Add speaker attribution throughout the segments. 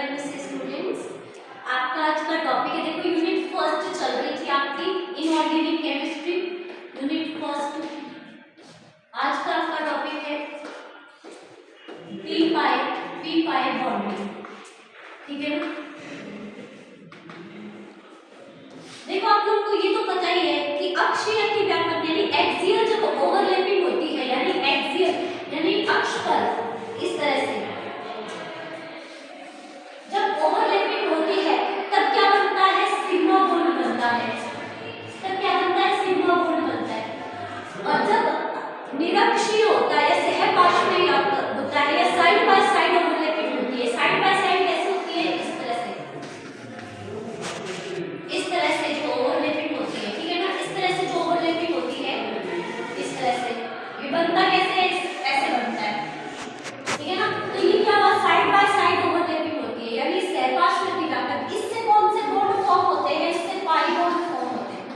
Speaker 1: नमस्ते स्टूडेंट्स। आपका आज का टॉपिक है, देखो यूनिट फर्स्ट चल रही थी आपकी इनऑर्गेनिक केमिस्ट्री यूनिट फर्स्ट। आज का आपका टॉपिक है पी पाई बॉन्डिंग, ठीक है ना। देखो आप लोगों को ये तो पता ही है कि अक्षीय अतिव्यापन यानी एक्सियल जब ओवरलैपिंग होती है यानी एक्सियल यानी अक्ष पर इस तरह से जब ओवरलैपिंग होती है तब क्या बनता है, सिग्मा बॉन्ड बनता है। तब क्या बनता है, सिग्मा बॉन्ड बनता है। और जब निरक्षीय होता है या सहपार्श्विक होता है या साइड बाय साइड ओवरलैपिंग होती है, साइड बाय साइड कैसे होती है, इस तरह से जो ओवरलैपिंग होती है, ठीक है ना। इस तरह से जो ओवरलैपिंग होती है इस तरह से ये बनता कैसे है, ऐसे बनता है, ठीक है ना। तो ये क्या हुआ, साइड बाय साइड ओवरलैपिंग होती है यानी सहपार्श्विक अतिव्यापन। इससे कौन से बॉन्ड फॉर्म होते हैं, इससे पाई बॉन्ड फॉर्म होते हैं,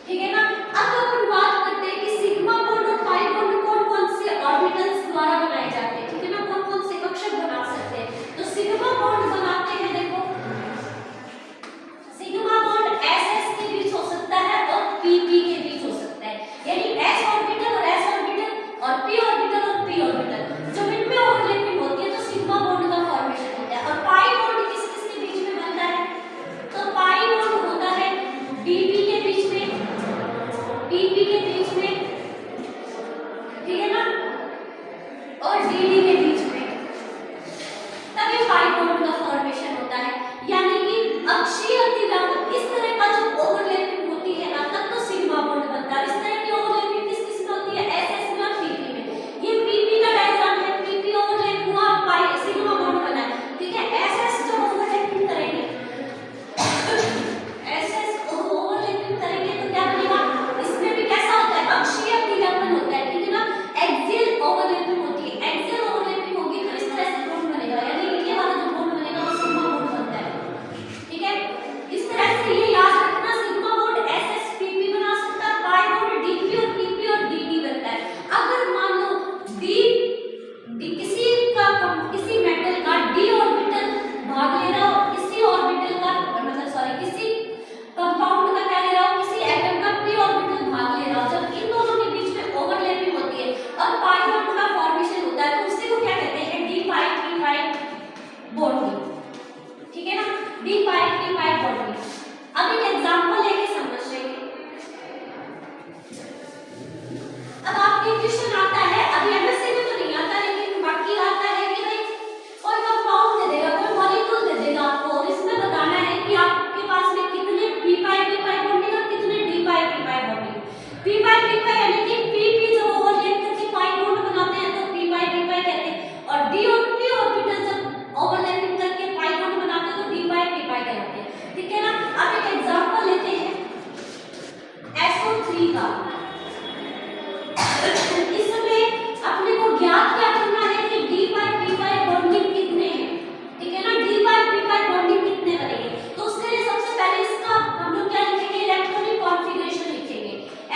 Speaker 1: ठीक है ना। अब अपन बात करते हैं कि सिग्मा बॉन्ड और पाई बॉन्ड कौन-कौन से ऑर्बिटल्स द्वारा बनाए जाते हैं, ठीक है ना। कौन-कौन से कक्षक बना सकते हैं। तो सिग्मा बॉन्ड बनाते हैं, देखो सिग्मा बॉन्ड SS के बीच हो सकता है और PP के बीच हो सकता है, यानी S ऑर्बिटल और S ऑर्बिटल और P ऑर्बिटल और P ऑर्बिटल जब इनमें ओवरलैपिंग होती है तो सिग्मा बॉन्ड का फॉर्मेशन होता है। और पाई बॉन्ड किस-किस के बीच में बनता है, तो पाई बॉन्ड होता है PP के बीच में, PP के बीच में, ठीक है ना, और DD के बीच में, तभी पाई बॉन्ड का फॉर्मेशन होता है। यानी कि अक्षीय अतिव्यापन इस तरह का जब ओवरलैपिंग होती है ना तब तो सिग्मा बॉन्ड बनता है। इस तरह की ओवरलैपिंग किस-किस में होती है, SS में और PP में। ये PP का डायग्राम है, PP ओवरलैप हुआ, पाई सिग्मा बॉन्ड बना है, ठीक है। SS जो ओवरलैपिंग करेंगे SS ओवरलैपिंग करेंगे तो क्या बनेगा, इसमें भी कैसा होता है, अक्षीय अतिव्यापन होता है, ठीक है ना। एक्सियल ओवरलैपिंग होती है, एक्सियल ओवरलैपिंग होगी तो इस तरह से बॉन्ड बनेगा, यानी ये वाला जो बॉन्ड बनेगा वो सिग्मा बॉन्ड बनता है, ठीक है। इस तरह से ये याद रखना, सिग्मा बॉन्ड SSPP बना सकता है, पाई बॉन्ड DP और PP और DD बनता है। अगर मान लो किसी मेटल का D ऑर्बिटल भाग ले रहा हो, किसी ऑर्बिटल का मतलब सॉरी किसी कंपाउंड का क्या ले रहा हो, किसी एटम का P ऑर्बिटल भाग ले रहा हो, जब इन दोनों के बीच में ओवरलैपिंग होती है और पाई बॉन्ड का फॉर्मेशन होता है तो उसी को क्या कहते हैं, D पाई बॉन्डिंग, ठीक है ना, D पाई बॉन्डिंग। अब एक एग्जांपल लेके समझ लेंगे। अब आपके क्वेश्चन आता है, अभी एमएससी में तो नहीं आता लेकिन बाकी आता है कि भाई कोई कंपाउंड दे देगा, कोई मॉलिक्यूल दे देगा आपको और इसमें बताना है कि आपके पास में कितने P पाई बॉन्डिंग और कितने D पाई बॉन्डिंग। P पाई यानी कि PP जब ओवरलैप करके पाई बॉन्ड बनाते हैं तो P पाई कहते हैं, और D और P ऑर्बिटल जब ओवरलैपिंग करके पाई बॉन्ड बनाते हैं तो D पाई कहते हैं, ठीक है ना। अब एक एग्जांपल लेते हैं SO3 का। इसमें अपने को ज्ञात क्या करना है कि D पाई बॉन्डिंग कितने हैं, ठीक है ना, D पाई बॉन्डिंग कितने बनेंगे। तो उसके लिए सबसे पहले इसका हम लोग क्या लिखेंगे, इलेक्ट्रॉनिक कॉन्फ़िगरेशन लिखेंगे।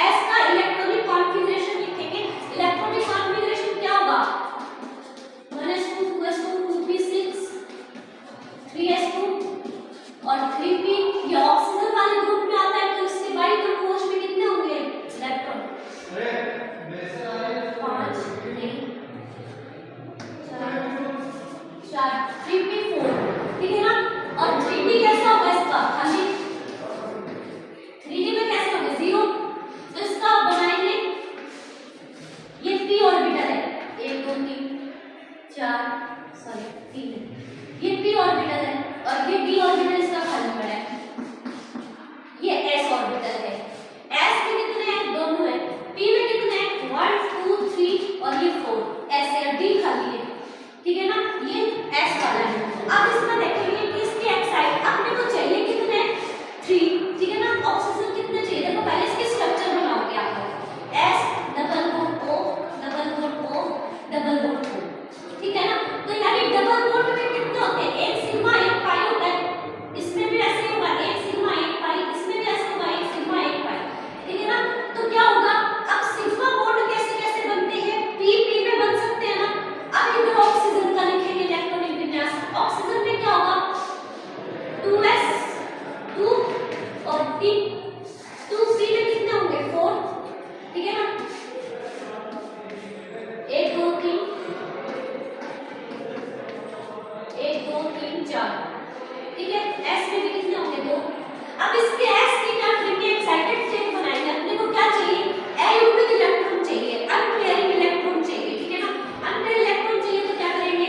Speaker 1: S का इलेक्ट्रॉनिक कॉन्फ़िगरेशन लिखेंगे। इलेक्ट्रॉनिक कॉन्फ़िगरेशन क्या होगा, 1s2 2s2 2p6 3s2 और 3p। ये ऑक्सीजन वाले ग्रुप में आता है तो इसके बाई कंपोज में कितने होंगे इलेक्ट्रॉन, 5 नहीं 4 3p4, ठीक है ना। और 3d कैसा होगा इसका, खाली 3d में कैसे होगा 0, तो इसका बनाएंगे, ये p ऑर्बिटल है 1 2 3 4 सॉरी 3, ये p ऑर्बिटल है और ये d ऑर्बिटल इसका खाली पड़ा है, ये s ऑर्बिटल है। s में कितने हैं, दोनों है, p में कितने हैं 1 2 3 और ये 4, s है, d खाली है, ठीक है ना, ये s वाला है। अब इसमें देखेंगे कि इसके x साइड अपने को चाहिए कितने 3, ठीक है ना। ऑक्सीजन कितने चाहिए, देखो पहले इसके स्ट्रक्चर बनाओगे आप लोग, s double bond O double bond O double bond O, ठीक है ना। तो यानी डबल बॉन्ड में कितने होते हैं, एक सिग्मा एक पाई होता है, इसमें भी ऐसे होगा एक सिग्मा एक पाई, इसमें भी ऐसे होगा एक सिग्मा एक पाई, ठीक है ना। तो क्या होगा, अब सिग्मा बॉन्ड कैसे कैसे बनते हैं, PP 4, ठीक है। S में भी कितने होंगे 2। अब इसके S की क्या करेंगे, एक्साइटेड स्टेट बनाएंगे। अपने को क्या चाहिए, अयुग्मित इलेक्ट्रॉन चाहिए, अनपेयरिंग इलेक्ट्रॉन चाहिए, ठीक है ना। अनपेयर इलेक्ट्रॉन चाहिए तो क्या करेंगे,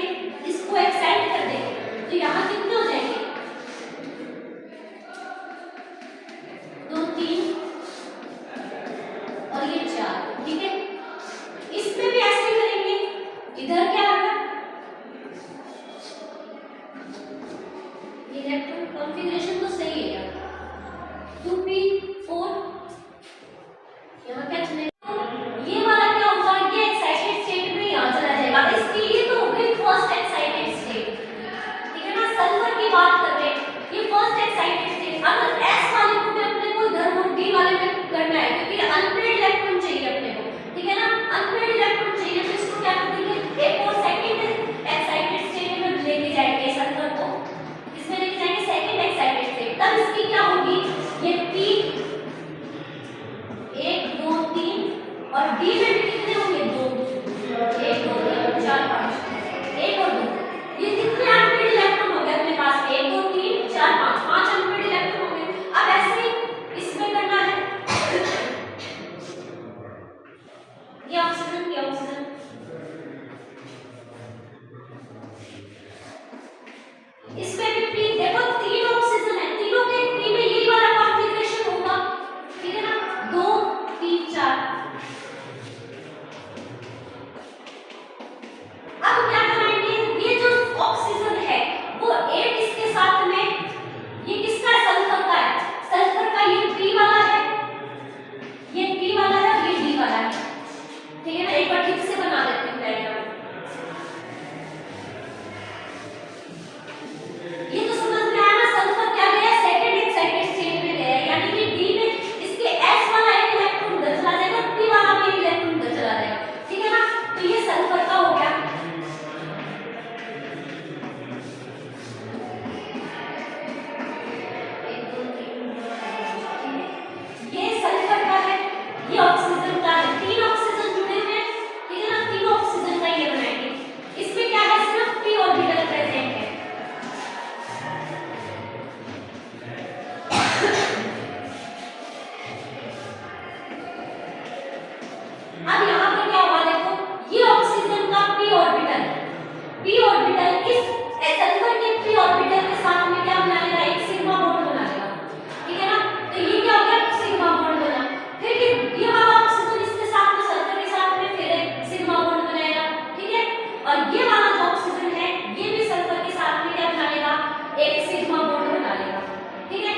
Speaker 1: इसको एक्साइट कर देंगे। तो यहाँ कितने हो जाएंगे 2 3 और ये 4, ठीक है। इसमें भी ऐसे ही करेंगे। इधर क्या आएगा, इलेक्ट्रॉन कॉन्फ़िगरेशन तो सही है यार, 2p4। यहाँ क्या चलेगा, ये वाला क्या होगा, ये एक्साइटेड स्टेट में यहाँ चला जाएगा। इसकी ये तो हो गई फर्स्ट एक्साइटेड स्टेट, ठीक है ना। सल्फर की बात कर रहे हैं, ये फर्स्ट एक्साइटेड स्टेट। अगर S वाले को भी अपने को इधर और D वाले में करना है, क्योंकि अनपेयर्ड इलेक्ट्रॉन चाहिए अपने को, ठीक है ना। अनपेयर्ड इलेक्ट्रॉन चाहिए तो इसको क्या कर देंगे, एक और सेकंड एक्साइटेड स्टेट में लेके जाएंगे सल्फर को, इसमें लेके जाएंगे सेकंड एक्साइटेड स्टेट। तब इसकी क्या होगी, ये P 1 2 3 और D में भी कितने होंगे 2, 1 2 3 4 5, 1 और 2। ये कितने अनपेयर्ड इलेक्ट्रॉन हो गए अपने पास, 1 2 3 4 5, 5 अनपेयर्ड इलेक्ट्रॉन हो गए। अब ऐसे ही इसमें करना है, ये ऑक्सीजन, ये ऑक्सीजन, इसमें भी P, देखो 3 ऑक्सीजन है, तीनों के P में यही वाला कॉन्फ़िगरेशन होगा, ठीक है ना। 2 3 4। अब क्या करेंगे, ये जो ऑक्सीजन है वो 8 इसके साथ में, ये किसका है, सल्फर का है। सल्फर का ये P वाला है, ये P वाला है और ये D वाला है, ठीक है ना। एक बार ठीक से बना देते हैं डायग्राम। ये तो समझ में आया ना, सल्फर क्या गया, सेकंड एक्साइटेड स्टेट में गया, यानी कि D में इसके S वाला एक इलेक्ट्रॉन उधर चला जाएगा, P वाला भी एक इलेक्ट्रॉन उधर चला जाएगा, ठीक है ना। तो ये सल्फर का हो गया। ये सल्फर का है, ये ऑक्सीजन का है, 3 ऑक्सीजन जुड़े हुए हैं, ठीक है ना। 3 ऑक्सीजन का ये बनाएंगे। इसमें क्या है, सिर्फ p ऑर्बिटल प्रेजेंट है। अब यहाँ पे क्या हुआ, देखो ये ऑक्सीजन का p ऑर्बिटल, p ऑर्बिटल इस सल्फर के p ऑर्बिटल के साथ में क्या बना लेगा, एक सिग्मा बॉन्ड बना लेगा, ठीक है ना। तो ये क्या हो गया, सिग्मा बॉन्ड बना। फिर ये वाला ऑक्सीजन इसके साथ में, सल्फर के साथ में फिर एक सिग्मा बॉन्ड बनाएगा, ठीक है। और ये वाला जो ऑक्सीजन है ये भी सल्फर के साथ में क्या बना लेगा, एक सिग्मा बॉन्ड बना लेगा, ठीक है।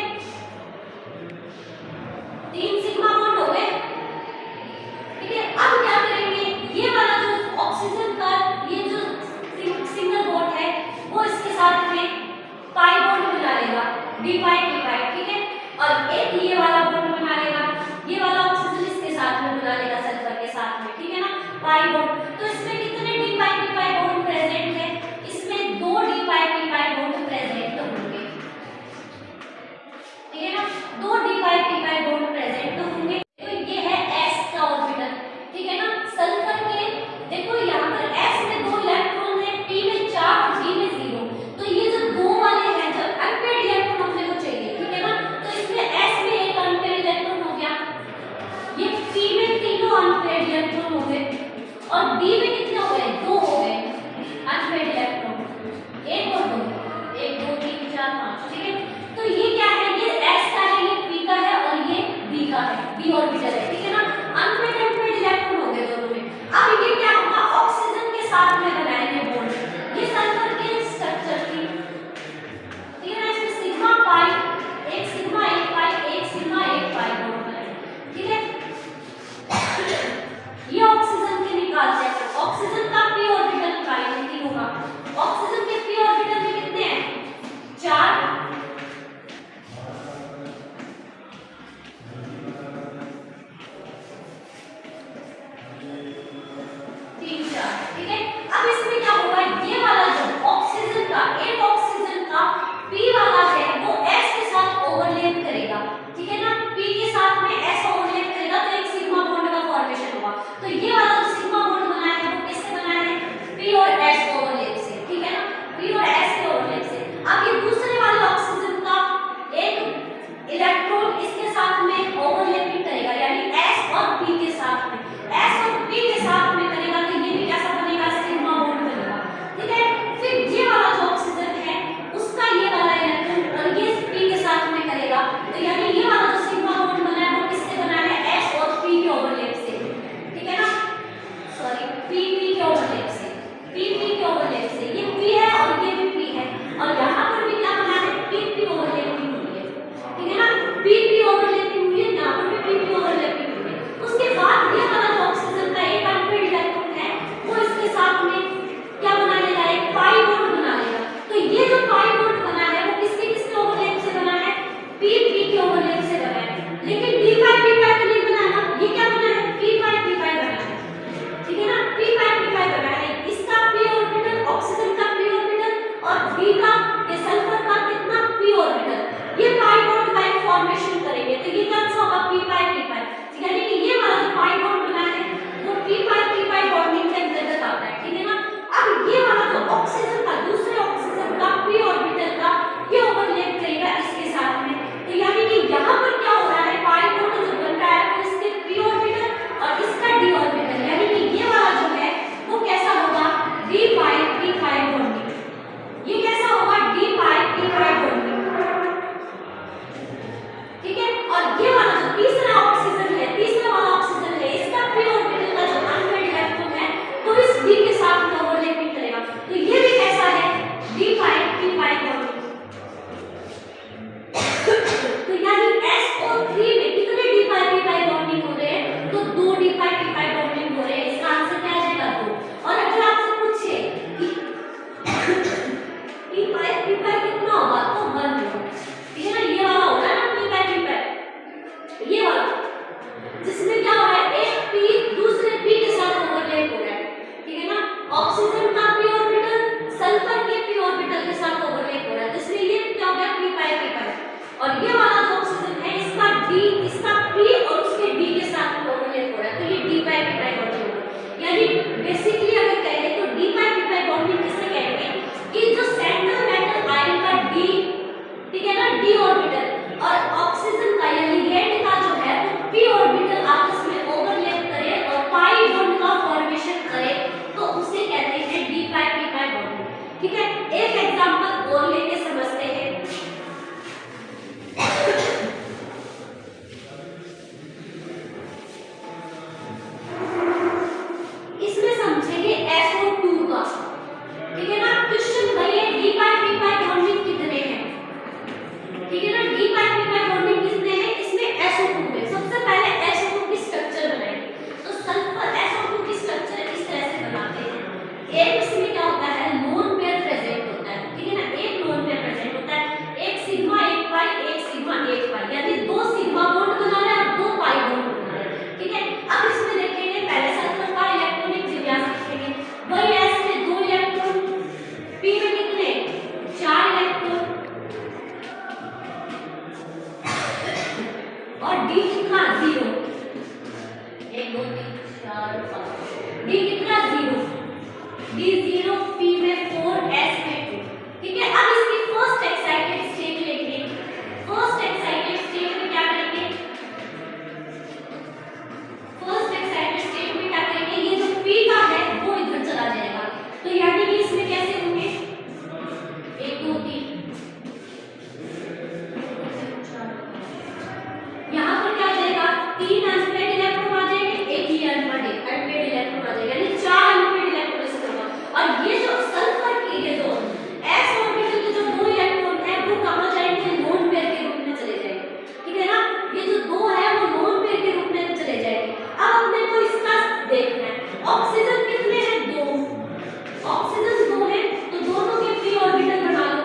Speaker 1: 3 सिग्मा बॉन्ड हो गए, ठीक है। अब क्या करेंगे, ये वाला जो ऑक्सीजन का ये जो सिंगल बॉन्ड है वो इसके साथ में पाई बॉन्ड बना लेगा, डी पाई, ठीक है। और एक ये वाला बॉन्ड बना लेगा, ये वाला ऑक्सीजन इसके साथ में बना लेगा सल्फर के साथ में, ठीक है ना, पाई बॉन्ड। तो इसमें कितने डी पाई बॉन्ड प्रेजेंट है, इसमें 2 डी पाई बॉन्ड प्रेजेंट होंगे, ठीक है ना। 2 डी पाई बॉन्ड प्रेजेंट होंगे। तो ये है S का ऑर्बिटल, ठीक है ना। सल्फर के देखो यहाँ पर S में 2 इलेक्ट्रॉन है, P में 4 और D में 0। तो ये जो 2 वाले हैं, जो अनपेयर्ड इलेक्ट्रॉन अपने को चाहिए, एक एग्जांपल और लेके समझते हैं। इसमें समझेंगे SO2 का, ठीक है ना। क्वेश्चन भाई डी पाई बॉन्डिंग कितने हैं, ठीक है ना। डी पाई बॉन्डिंग कितने हैं इसमें SO2 में। सबसे पहले SO2 की स्ट्रक्चर बनाएंगे। तो सल्फर SO2 की स्ट्रक्चर इस तरह से बनाते हैं। एक इसमें क्या होता है, लोन पेयर प्रेजेंट होता है, ठीक है ना। एक लोन पेयर प्रेजेंट होता है, एक सिग्मा एक पाई, एक सिग्मा एक पाई, यानी दो सिग्मा बॉन्ड बना रहे हैं और दो पाई बॉन्ड बना रहे हैं, ठीक है। अब इसमें देखेंगे पहले सल्फर का इलेक्ट्रॉनिक विन्यास देखेंगे। वही S में 2 इलेक्ट्रॉन, P में कितने 4 इलेक्ट्रॉन और D कितना 0, 1 2 3 4 5, D कितना 0, D 0, P में 4, S में 2, ठीक है। अब इसकी फर्स्ट एक्साइटेड स्टेट लेंगे। फर्स्ट एक्साइटेड स्टेट में क्या करेंगे, फर्स्ट एक्साइटेड स्टेट में क्या करेंगे, ये जो P का है वो इधर चला जाएगा। तो यानी कि इसमें कैसे होंगे 1 2 3 यहाँ पर क्या आ जाएगा, 3 अनपेड इलेक्ट्रॉन आ जाएंगे, एक ही अनपेड इलेक्ट्रॉन आ जाएगा, यानी 4 अनपेड इलेक्ट्रॉन इसमें होगा। और ये जो सल्फर की ये जो s ऑर्बिटल के जो 2 इलेक्ट्रॉन है वो कहां जाएंगे, लोन पेयर के रूप में चले जाएंगे, ठीक है ना। ये जो 2 है वो लोन पेयर के रूप में चले जाएंगे। अब अपने को इसका देखना है, ऑक्सीजन कितने हैं 2, ऑक्सीजन 2 है तो दोनों के p ऑर्बिटल बना लो।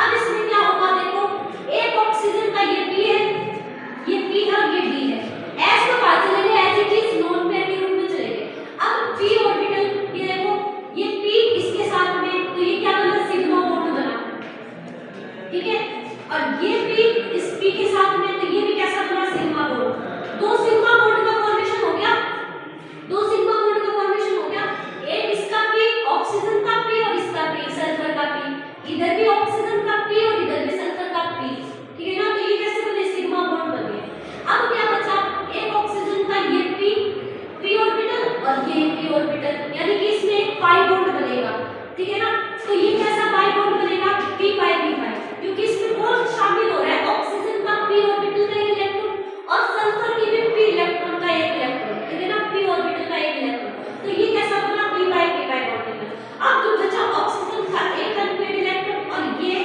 Speaker 1: अब इसमें क्या होगा, देखो एक ऑक्सीजन का ये P है, ये P है और ये D है। S तो बात चलेंगे as it is lone pair के रूप में चलेंगे। अब p ऑर्बिटल ये देखो, ये P इसके साथ में, तो ये क्या बना सिग्मा बॉन्ड बना, ठीक है। और ये P इस P के साथ में, तो ये भी कैसा बना सिग्मा बॉन्ड। दो सिग्मा बॉन्ड का फॉर्मेशन हो गया, दो सिग्मा बॉन्ड का फॉर्मेशन हो गया। एक इसका P ऑक्सीजन का P और इसका P सल्फर का P, इधर भी ऑक्सीजन का P और इधर भी सल्फर का P, ठीक है ना। तो ये कैसे बने सिग्मा बॉन्ड बन गए। अब क्या बचा, एक ऑक्सीजन का ये P ऑर्बिटल और ये P ऑर्बिटल, यानी कि इसमें एक पाई बॉन्ड बनेगा, ठीक है ना। तो ये कैसा पाई बॉन्ड बनेगा, P पाई, क्योंकि इसमें कौन शामिल हो रहा है, ऑक्सीजन का P ऑर्बिटल का एक इलेक्ट्रॉन और सल्फर की भी P इलेक्ट्रॉन का एक इलेक्ट्रॉन, ठीक है ना, P ऑर्बिटल का एक इलेक्ट्रॉन। तो ये कैसा बना P पाई बॉन्ड बना। अब जो बचा ऑक्सीजन का एक अनपेड इलेक्ट्रॉन और ये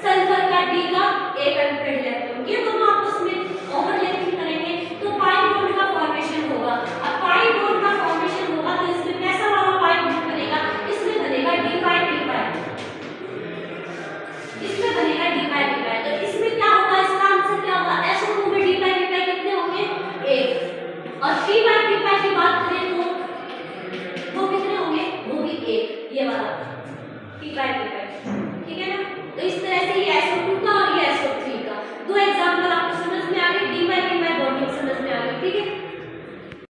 Speaker 1: सल्फर का D का एक अनपेड इलेक्ट्रॉन, ये दोनों आपस में ओवरलैपिंग करेंगे तो पाई बॉन्ड का फॉर्मेशन होगा। अब पाई बॉन्ड का फॉर्मेशन होगा तो इसमें कैसा वाला पाई बॉन्ड बनेगा, इसमें बनेगा D पाई, इसमें बनेगा D पाई। तो इसमें क्या होगा, इसका आंसर क्या होगा, SO2 में D पाई कितने होंगे 1, और P पाई की बात करें तो वो कितने होंगे, वो भी 1, ये वाला P पाई।